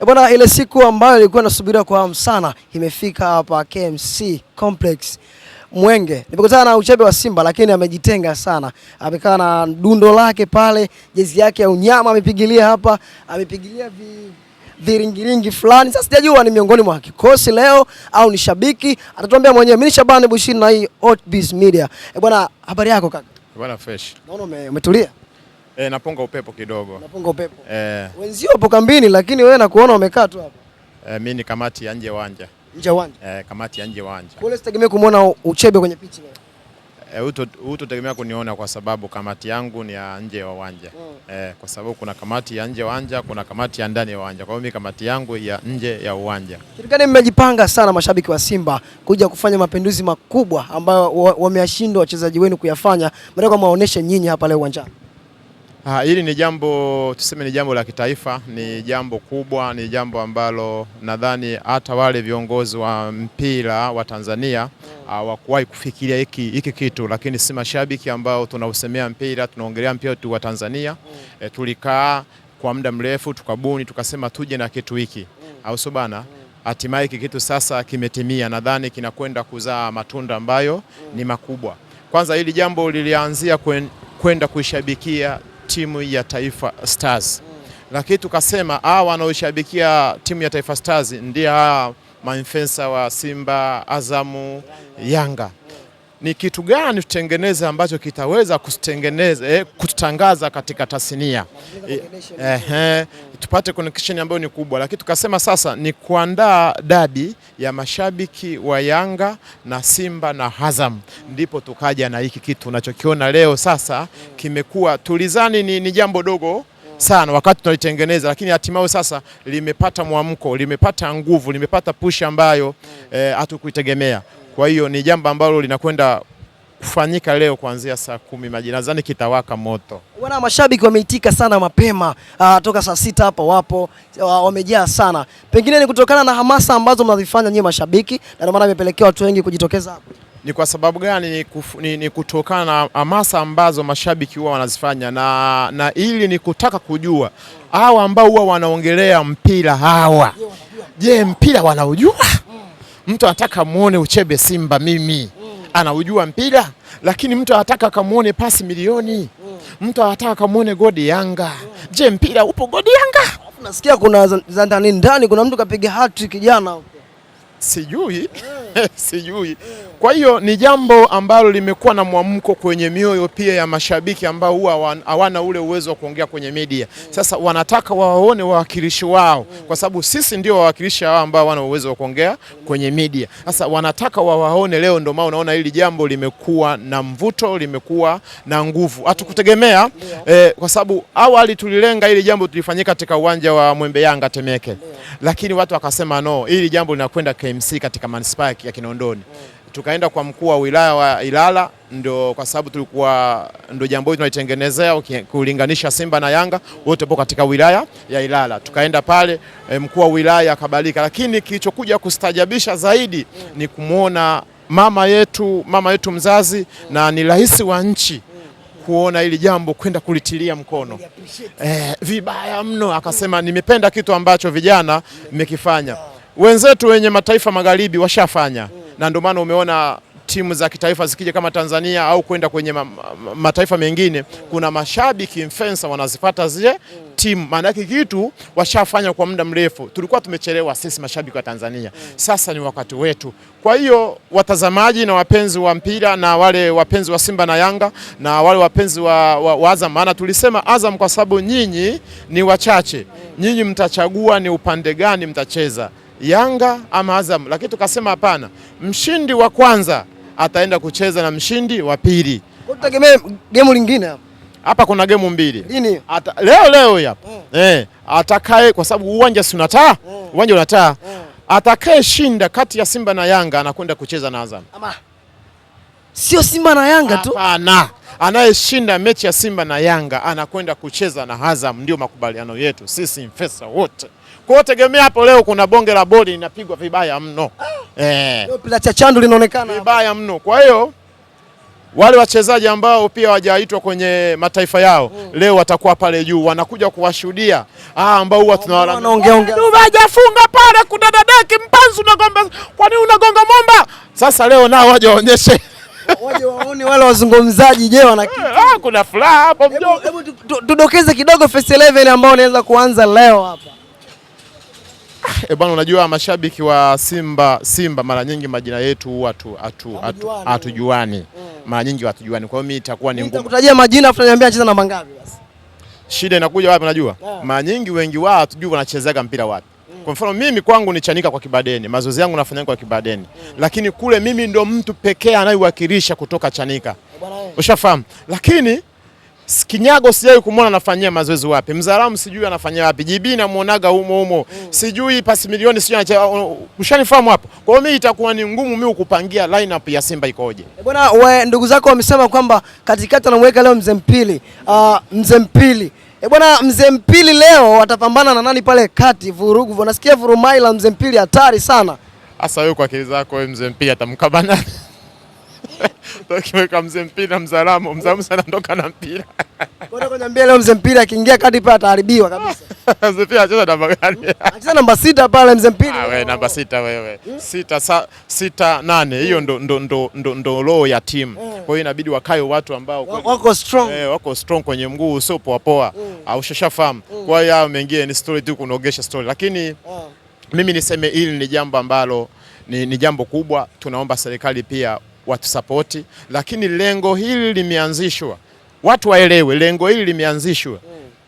Bwana, ile siku ambayo ilikuwa nasubiriwa kwa hamu sana imefika hapa KMC Complex Mwenge. Nimekutana na Uchebe wa Simba lakini amejitenga sana. Amekaa na dundo lake pale, jezi yake ya unyama amepigilia hapa, amepigilia viringiringi fulani. Sasa sijajua ni miongoni mwa kikosi leo au ni shabiki. Atatuambia mwenyewe. Mimi ni Shabani Bushiri na hii Hotbiz Media. Bwana, habari yako kaka? Bwana fresh. Naona umetulia. Napunga upepo kidogo. Napunga upepo. Wenzio hapo kambini lakini wewe nakuona umekaa tu hapa. Mimi ni kamati ya nje uwanja. Nje uwanja? Kamati ya nje uwanja. Kule sitegemea kumuona Uchebe kwenye pichi leo. Hutotegemea kuniona kwa sababu kamati yangu ni ya nje ya uwanja. Kwa sababu kuna kamati ya nje ya uwanja, kuna kamati ya ndani ya uwanja. Kwa hiyo mimi kamati yangu ya nje ya uwanja. Kitu gani mmejipanga sana mashabiki wa Simba kuja kufanya mapinduzi makubwa ambayo wameashindwa wachezaji wenu kuyafanya, mtaka muoneshe nyinyi hapa leo uwanjani? Hili ni jambo, tuseme ni jambo la kitaifa, ni jambo kubwa, ni jambo ambalo nadhani hata wale viongozi wa mpira wa Tanzania hawakuwahi kufikiria hiki kitu, lakini si mashabiki ambao tunausemea mpira, tunaongelea mpira tu wa Tanzania. Tulikaa kwa muda mrefu tukabuni, tukasema tuje na kitu hiki. Au sio bana? Hatimaye hiki kitu sasa kimetimia, nadhani kinakwenda kuzaa matunda ambayo ni makubwa. Kwanza hili jambo lilianzia kwenda kuishabikia timu ya Taifa Stars. Lakini tukasema wanaoshabikia timu ya Taifa Stars ndio mainfluencer wa Simba, Azamu, Yanga. Ni kitu gani tutengeneze ambacho kitaweza kututangaza katika tasnia? Tupate connection ambayo ni kubwa. Lakini tukasema sasa ni kuandaa dabi ya mashabiki wa Yanga na Simba na Azam. Ndipo tukaja na hiki kitu unachokiona leo sasa kimekuwa, tulizani ni jambo dogo sana wakati tunalitengeneza, lakini hatimaye sasa limepata mwamko, limepata nguvu, limepata push ambayo hatukuitegemea. Kwa hiyo ni jambo ambalo linakwenda kufanyika leo kuanzia saa 10 majira. Nadhani kitawaka moto. Wana mashabiki wameitika sana mapema, toka saa 6 hapa wapo, wamejaa sana. Pengine ni kutokana na hamasa ambazo mnazifanya nyinyi mashabiki na ndio maana imepelekea watu wengi kujitokeza hapa. Ni kwa sababu gani? Ni kutokana na hamasa ambazo mashabiki huwa wanazifanya na ili ni kutaka kujua hawa ambao huwa wanaongelea mpira hawa. Je, mpira wanaujua? Mtu anataka muone Uchebe Simba mimi. Anaujua mpira, lakini mtu anataka kamuone pasi milioni. Mtu anataka kamuone godi Yanga. Je, mpira upo godi Yanga? Nasikia kuna za ndani kuna mtu kapiga hat-trick jana huko. Sijui. Sijui. Kwa hiyo ni jambo ambalo limekuwa na mwamko kwenye mioyo pia ya mashabiki ambao huwa hawana ule uwezo wa kuongea kwenye media. Sasa wanataka waone wawakilishi wao, kwa sababu sisi ndio wawakilishi hao ambao hawana uwezo wa kuongea kwenye media. Sasa wanataka wawaone leo, ndio maana unaona hili jambo limekuwa na mvuto, limekuwa na nguvu. Hatukutegemea kwa sababu awali tulilenga hili jambo tulifanyika katika uwanja wa Mwembe Yanga Temeke. Lakini watu wakasema no, hili jambo linakwenda KMC katika manispaa ya Kinondoni. Tukaenda kwa mkuu wa wilaya wa Ilala, ndio kwa sababu ndio jambo hili tunalitengenezea kulinganisha Simba na Yanga wote po katika wilaya ya Ilala. Tukaenda pale, mkuu wa wilaya akabalika, lakini kilichokuja kustajabisha zaidi ni kumuona mama yetu mzazi na ni rais wa nchi kuona hili jambo kwenda kulitilia mkono. Vibaya mno, akasema nimependa kitu ambacho vijana mmekifanya. Wenzetu wenye mataifa magharibi washafanya. Na ndio maana umeona timu za kitaifa zikija kama Tanzania au kwenda kwenye mataifa mengine, kuna mashabiki influencer wanazifuata zile timu. Maana yake kitu washafanya kwa muda mrefu. Tulikuwa tumechelewa sisi mashabiki wa Tanzania. Sasa ni wakati wetu. Kwa hiyo watazamaji na wapenzi wa mpira na wale wapenzi wa Simba na Yanga na wale wapenzi wa Azam, maana tulisema Azam kwa sababu nyinyi ni wachache. Nyinyi mtachagua ni upande gani mtacheza, Yanga ama Azam. Lakini tukasema hapana, mshindi wa kwanza ataenda kucheza na mshindi wa pili. Tutegemea game lingine hapa. Hapa kuna game mbili. Lini? Leo hapa. Atakaye, kwa sababu uwanja si unataa, uwanja unataa. Atakaye shinda kati ya Simba na Yanga anakwenda kucheza na Azam. Ama sio Simba na Yanga tu. Hapana. Anayeshinda mechi ya Simba na Yanga anakwenda kucheza na Azam. Ndio makubaliano yetu sisi infesa wote. Kwa hiyo tegemea hapo leo kuna bonge la bodi linapigwa vibaya mno. Leo pila cha chandu linaonekana vibaya mno. Kwa hiyo Wale wachezaji ambao pia hawajaitwa kwenye mataifa yao leo watakuwa pale juu, wanakuja kuwashuhudia ambao huwa tunawaongea hajafunga pale kuna dadaki Mpanzu unagonga, kwa nini unagonga mwamba? Sasa leo nao waje waonyeshe waje waone wale wazungumzaji, je, wana kitu? Kuna furaha hapo mdogo. Hebu tudokeze kidogo first 11 ambao unaweza kuanza leo hapa. Bwana, unajua mashabiki wa Simba mara nyingi majina yetu huwa hatujuani. Mara nyingi hatujuani. Kwa hiyo mimi itakuwa ni ngumu. Nitakutajia majina afu niambia anacheza namba ngapi basi. Shida inakuja wapi unajua? Mara nyingi wengi wao hatujui wanachezaga mpira wapi. Kwa mfano mimi kwangu ni Chanika kwa Kibadeni, mazoezi yangu nafanya kwa Kibadeni. Lakini kule mimi ndo mtu pekee anayewakilisha kutoka Chanika. Ushafahamu? Lakini Kinyago sijui kumuona anafanyia mazoezi wapi. Mzalamu sijui anafanyia wapi. JB namuonaga humo. Sijui pasi milioni sijui ushanifahamu hapo. Kwa hiyo mimi itakuwa ni ngumu mimi kukupangia lineup ya Simba ikoje. Bwana, ndugu zako wamesema kwamba katikati anamweka leo Mzee Mpili. Mzee Mpili. Bwana, Mzee Mpili leo watapambana na nani pale kati? Vurugu. Unasikia vurumai la Mzee Mpili hatari sana. Sasa wewe kwa akili zako wewe Mzee Mpili atamkabana. Tukiweka Mzee Mpili na Mzalamu sana ndoka na mpira. Bwana, kuniambia leo Mzee Mpili akiingia kati pale ataharibiwa kabisa. Mzee Mpili anacheza namba gani? Anacheza namba 6 pale Mzee Mpili. Wewe namba 6 wewe. 6-8 hiyo ndo roho ya timu. Kwa hiyo inabidi wakae watu ambao wako strong. Wako strong kwenye mguu sio poa. Au ushashafahamu. Kwa hiyo hao mengine ni story tu kunogesha story. Lakini mimi niseme hili ni jambo ambalo ni jambo kubwa. Tunaomba serikali pia watusapoti, lakini lengo hili limeanzishwa, watu waelewe lengo hili limeanzishwa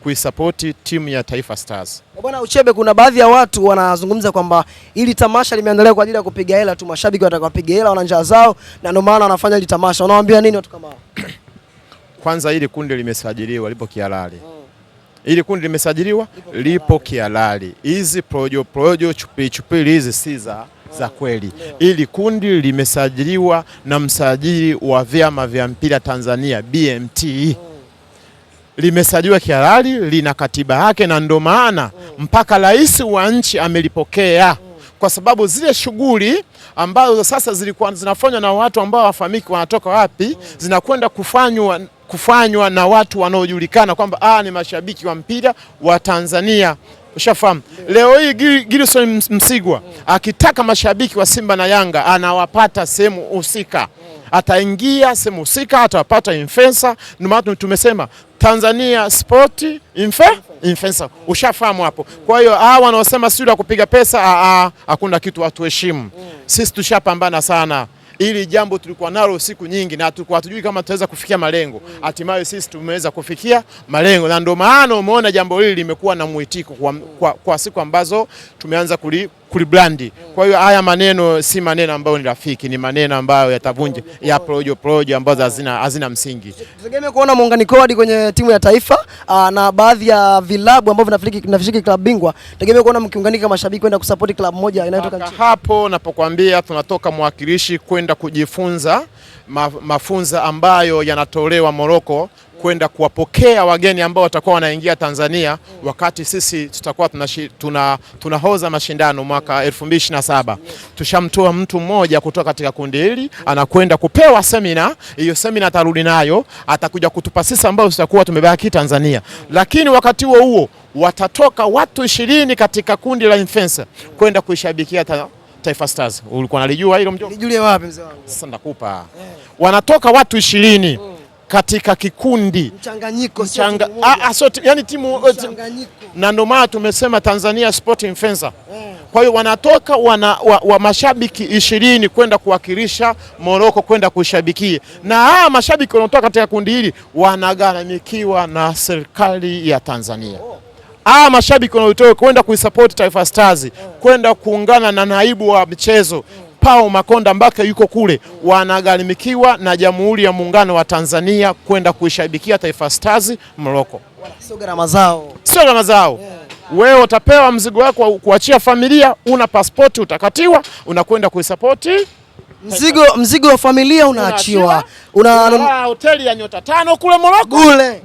kuisapoti timu ya Taifa Stars. Bwana Uchebe, kuna baadhi ya watu wanazungumza kwamba ili tamasha limeandaliwa kwa ajili ya kupiga hela tu, mashabiki wataka kupiga hela, wana njaa zao na ndio maana wanafanya ile tamasha. Unawaambia nini watu kama hao? Kwanza hili kundi limesajiliwa lipo kihalali. Hili kundi limesajiliwa lipo kihalali. Hizi projo chupili hizi si za kweli. Ili kundi limesajiliwa na msajili wa vyama vya mpira Tanzania BMT. Limesajiliwa kihalali, lina katiba yake, na ndo maana mpaka rais wa nchi amelipokea, kwa sababu zile shughuli ambazo sasa zilikuwa zinafanywa na watu ambao hawafahamiki wanatoka wapi, zinakwenda kufanywa na watu wanaojulikana kwamba ni mashabiki wa mpira wa Tanzania. Ushafahamu? Leo hii Gilson Msigwa akitaka mashabiki wa Simba na Yanga anawapata sehemu husika. Ataingia sehemu husika, atawapata influencer. Ndio maana tumesema Tanzania Sport influencer. Ushafahamu hapo? Kwa hiyo wanaosema sio la kupiga pesa, hakuna kitu, watu heshimu. Sisi tushapambana sana. Ili jambo tulikuwa nalo siku nyingi na tulikuwa hatujui kama tutaweza kufikia malengo. Hatimaye sisi tumeweza kufikia malengo, na ndio maana umeona jambo hili limekuwa na muitiko kwa siku ambazo tumeanza kulibrandi. Kwa hiyo haya maneno si maneno ambayo ni rafiki, ni maneno ambayo yatavunja ya projo ambazo hazina msingi. Tutegemea kuona muunganiko hadi kwenye timu ya taifa na baadhi ya vilabu ambavyo vinashiriki klabu bingwa. Tutegemea kuona mkiunganika mashabiki kwenda kusupport klabu moja inayotoka nchi. Hapo napokuambia tunatoka mwakilishi kwenda kujifunza mafunzo ambayo yanatolewa Morocco, kwenda kuwapokea wageni ambao watakuwa wanaingia Tanzania wakati sisi tutakuwa tunahoza mashindano mwaka 2027. Tushamtoa mtu mmoja kutoka katika kundi hili, anakwenda kupewa semina. Hiyo semina atarudi nayo, atakuja kutupa sisi ambao tutakuwa tumebaki Tanzania. Lakini wakati huo watatoka watu 20 katika kundi la influencer kwenda kuishabikia Taifa Stars. Ulikuwa unalijua hilo mjomba? Nijulie wapi mzee wangu? Sasa ndakupa. Wanatoka watu 20 katika kikundi mchanganyiko, yani timu mchanganyiko, na ndio maana tumesema Tanzania Sport Influencer. Kwa hiyo wanatoka wa mashabiki 20 kwenda kuwakilisha Morocco, kwenda kushabikia, na mashabiki wanaotoka katika kundi hili wanagharamikiwa na serikali ya Tanzania. Mashabiki wanaotoka kwenda kuisupport Taifa Stars, kwenda kuungana na naibu wa michezo Pao Makonda Mbaka yuko kule, wanagharimikiwa na Jamhuri ya Muungano wa Tanzania kwenda kuishabikia Taifa Stars Morocco. Sio gharama zao. Sio gharama zao. Wewe utapewa mzigo wako kuachia familia, una pasipoti utakatiwa, unakwenda kuisupport. Mzigo wa familia unaachiwa. Hoteli ya nyota 5 kule Morocco.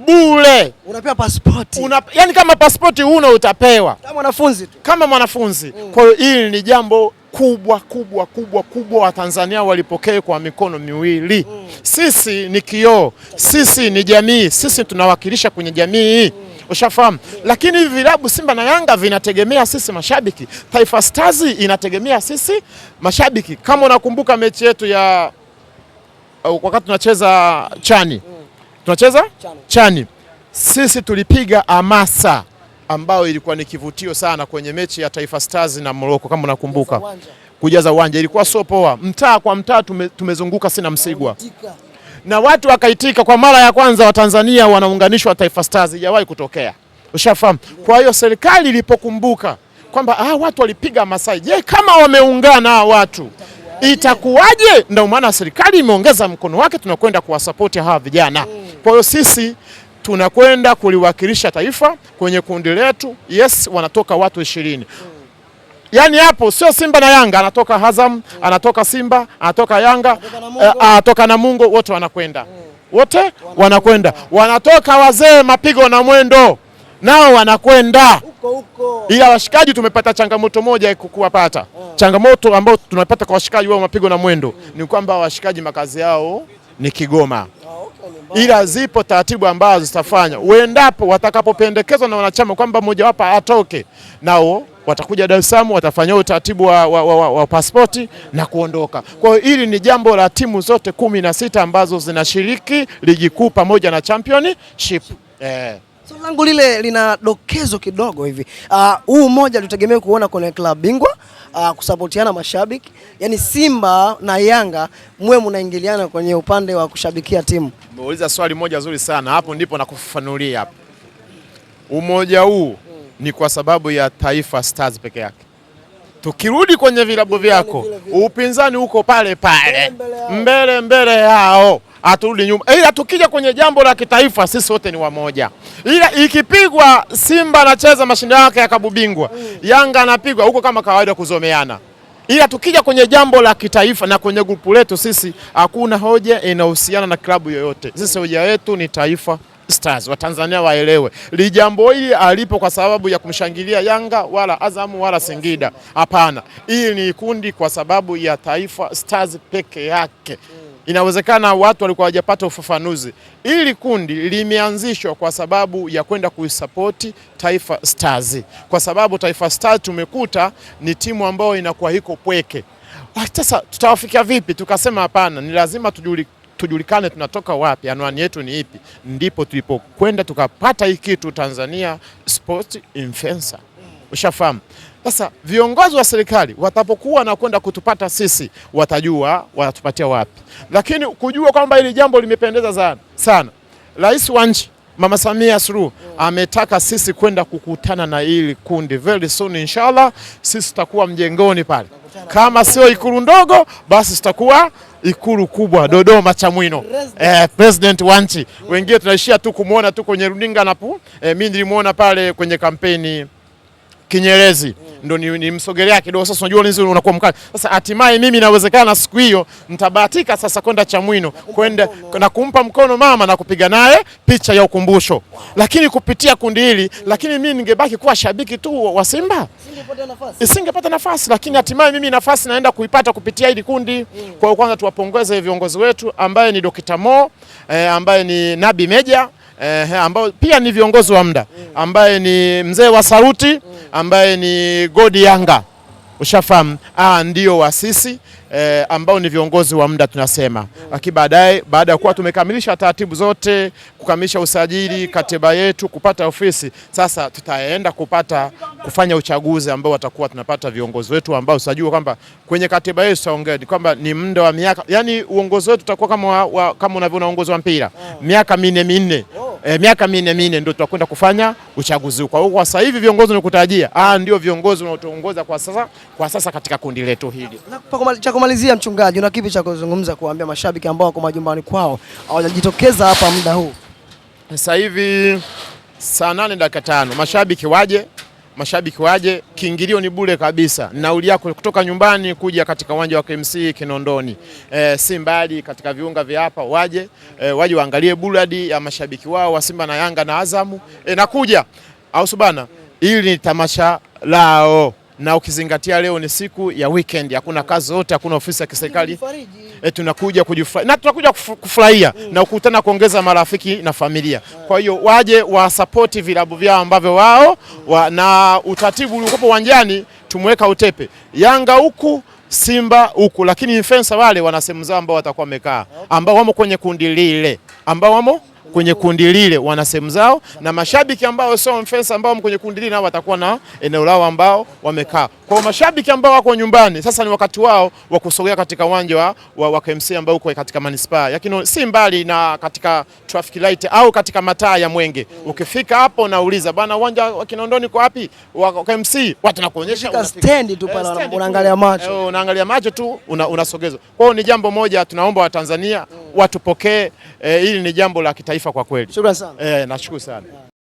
Bure. Unapewa pasipoti. Yani kama pasipoti una utapewa. Kama mwanafunzi tu. Kama mwanafunzi. Kwa hiyo hili ni jambo kubwa Watanzania walipokee kwa mikono miwili. Sisi ni kioo, sisi ni jamii, sisi tunawakilisha kwenye jamii. Ushafahamu? Lakini hivi vilabu Simba na Yanga vinategemea sisi mashabiki. Taifa Stars inategemea sisi mashabiki. Kama unakumbuka mechi yetu ya wakati tunacheza Chani. Tunacheza Chani. Sisi tulipiga hamasa ambayo ilikuwa ni kivutio sana kwenye mechi ya Taifa Stars na Morocco, kama unakumbuka. Kujaza uwanja ilikuwa so poa. Mtaa kwa mtaa tumezunguka Sina Msigwa. Na watu wakaitika kwa mara ya kwanza Watanzania wanaunganishwa Taifa Stars, haijawahi kutokea. Ushafahamu? Kwa hiyo serikali ilipokumbuka kwamba watu walipiga Masai, je, kama wameungana watu itakuwaje? Ndio maana serikali imeongeza mkono wake, tunakwenda kuwasupport hawa vijana. Kwa hiyo sisi tunakwenda kuliwakilisha taifa kwenye kundi letu. Yes, wanatoka watu 20. Yaani hapo sio Simba na Yanga, anatoka Azam, anatoka Simba, anatoka Yanga, anatoka Namungo, wote wanakwenda. Wote wanakwenda. Wanatoka wazee Mapigo na Mwendo, nao wanakwenda. Ila washikaji tumepata changamoto moja kuwapata. Changamoto ambayo tunapata kwa washikaji wao Mapigo na Mwendo ni kwamba washikaji makazi yao ni Kigoma. Ila zipo taratibu ambazo zitafanya uendapo watakapopendekezwa na wanachama kwamba mmoja wapo atoke, nao watakuja Dar es Salaam, watafanya utaratibu wa pasipoti na kuondoka. Kwa hiyo hili ni jambo la timu zote 16 ambazo zinashiriki ligi kuu pamoja na championship. So langu lile lina dokezo kidogo hivi. Huu mmoja tutegemea kuona kwenye klabu bingwa, kusapotiana mashabiki. Yaani Simba na Yanga mwe mnaingiliana kwenye upande wa kushabikia timu. Umeuliza swali moja zuri sana. Hapo ndipo nakufafanulia hapo. Umoja huu ni kwa sababu ya Taifa Stars peke yake. Tukirudi kwenye vilabu vyako, upinzani uko pale pale. Mbele yao. Aturudi nyuma. Ila tukija kwenye jambo la kitaifa sisi wote ni wamoja. Ila ikipigwa Simba anacheza mashindano yake ya klabu bingwa, Yanga anapigwa huko kama kawaida kuzomeana. Ila tukija kwenye jambo la kitaifa na kwenye grupu letu sisi hakuna hoja inahusiana na klabu yoyote. Sisi hoja yetu ni Taifa Stars. Watanzania waelewe. Jambo hili alipo kwa sababu ya kumshangilia Yanga wala Azamu wala Singida. Hapana. Hii ni kundi kwa sababu ya Taifa Stars peke yake. Inawezekana watu walikuwa hawajapata ufafanuzi. Ili kundi limeanzishwa kwa sababu ya kwenda kuisapoti Taifa Stars. Kwa sababu Taifa Stars tumekuta ni timu ambayo inakuwa hiko pweke. Sasa tutawafikia vipi? Tukasema hapana, ni lazima tujulikane tunatoka wapi, anwani yetu ni ipi. Ndipo tulipokwenda tukapata hii kitu Tanzania Sport Influencer. Ushafahamu? Sasa viongozi wa serikali watapokuwa na kwenda kutupata sisi watajua watatupatia wapi. Lakini kujua kwamba hili jambo limependeza sana. Rais wa nchi Mama Samia Suluhu ametaka sisi kwenda kukutana na hili kundi very soon inshallah. Sisi tutakuwa mjengoni pale. Kama sio ikulu ndogo basi tutakuwa ikulu kubwa Dodoma Chamwino. President wa nchi. Wengine tunaishia tu kumuona tu kwenye runinga napo. Mimi nilimuona pale kwenye kampeni Kinyerezi. Ndo ni msogelea kidogo. Sasa unajua nini unakuwa mkali. Sasa hatimaye mimi inawezekana siku hiyo nitabahatika sasa kwenda Chamwino kwenda na kumpa mkono mama na kupiga naye picha ya ukumbusho. Lakini kupitia kundi hili, lakini mimi ningebaki kuwa shabiki tu wa Simba. Singepata nafasi, lakini hatimaye mimi nafasi naenda kuipata kupitia hili kundi. Kwa hiyo kwanza tuwapongeze viongozi wetu ambaye ni Dr. Mo, ambaye ni Nabi Meja, ambao pia ni viongozi wa muda, ambaye ni mzee wa Sauti, ambaye ni Godi Yanga. Ushafahamu? Ndio wasisi ambao ni viongozi wa muda tunasema. Lakini baada ya kuwa tumekamilisha taratibu zote, kukamilisha usajili, katiba yetu, kupata ofisi, sasa tutaenda kufanya uchaguzi ambao watakuwa tunapata viongozi wetu ambao usajua kwamba kwenye katiba yetu tutaongea kwamba ni muda wa miaka, yani uongozi wetu utakuwa kama unavyoona uongozi wa mpira, miaka minne. Miaka minne ndio tutakwenda kufanya uchaguzi. Kwa hiyo sasa hivi viongozi nikutajia ndio viongozi wanaotuongoza kwa sasa katika kundi letu hili. Cha kumalizia, mchungaji, una kipi cha kuzungumza kuambia mashabiki ambao wako majumbani kwao hawajajitokeza hapa muda huu? Sasa hivi saa 8:05 mashabiki waje, kiingilio ni bure kabisa. Nauli yako kutoka nyumbani kuja katika uwanja wa KMC Kinondoni. Si mbali katika viunga vya hapa, waje waangalie burudani ya mashabiki wao wa Simba na Yanga na Azamu. Nakuja au subana, ili ni tamasha lao. na ukizingatia leo ni siku ya weekend, hakuna kazi yote, hakuna ofisi ya kiserikali, tunakuja kujifurahia na tunakuja kufurahia na kukutana, kuongeza marafiki na familia. Kwa hiyo waje wa support vilabu vyao ambavyo wao na utaratibu uliokuwa uwanjani tumeweka utepe, Yanga huku Simba huku, lakini influencer wale wana sehemu zao ambao watakuwa wamekaa, ambao wamo kwenye kundi lile wana sehemu zao, na mashabiki ambao sio influencer ambao wamo kwenye kundi lile nao watakuwa na eneo lao ambao wamekaa. Kwa mashabiki ambao wako nyumbani sasa ni wakati wao wa kusogea katika uwanja wa KMC ambao uko katika manispaa, lakini si mbali na katika traffic light au katika mataa ya Mwenge. Ukifika hapo nauliza bwana, uwanja wa Kinondoni kwa wapi wa KMC, watu nakuonyesha stand tu pale, unaangalia macho, unaangalia macho tu, unasogezwa. Kwa hiyo ni jambo moja tunaomba Watanzania watupokee, hili ni jambo la kitaifa kwa kweli. Shukrani sana. Nashukuru sana.